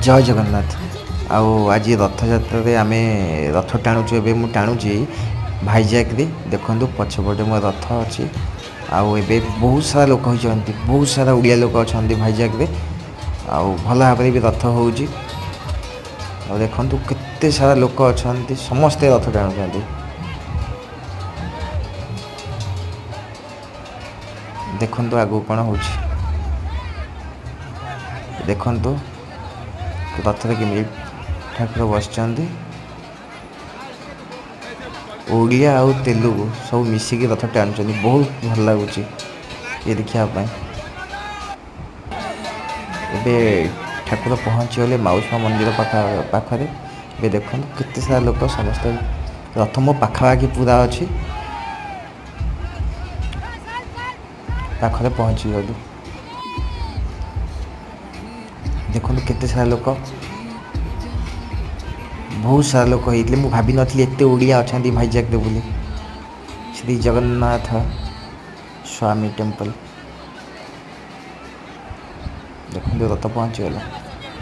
जय जगन्नाथ। आउ आज रथयात्रा आम रथ टाणुचु ए मु टाणुची भाईजाक देखु पछपटे मो रथ अच्छी आउ ए बहुत सारा लोक होती बहुत सारा उड़िया लोक अच्छा भाईजाक आउ भल भाव भी रथ हो देखु केते सारा लोक अच्छा समस्ते रथ टाणुं देखु आगू कौन हो देखु रथरे केमी ठाकुर बस ओडिया आउ तेलुगु सब मिसिकी रथ टाणुं बहुत भल लगुच ये देखापी ए ठाकुर पहुँची गले माउसा मंदिर पाखरे देखो केते सारा लोक समस्त रथ मो पाखापाखि पूरा अच्छी पाखरे पहुँची गलु देखो केते सारा लोक बहुत सारा लोक होते मुझे भाभी नी एत ओडिया अच्छा भाईजाक बोली श्री जगन्नाथ स्वामी टेम्पल देखो रथ पहुँची गला।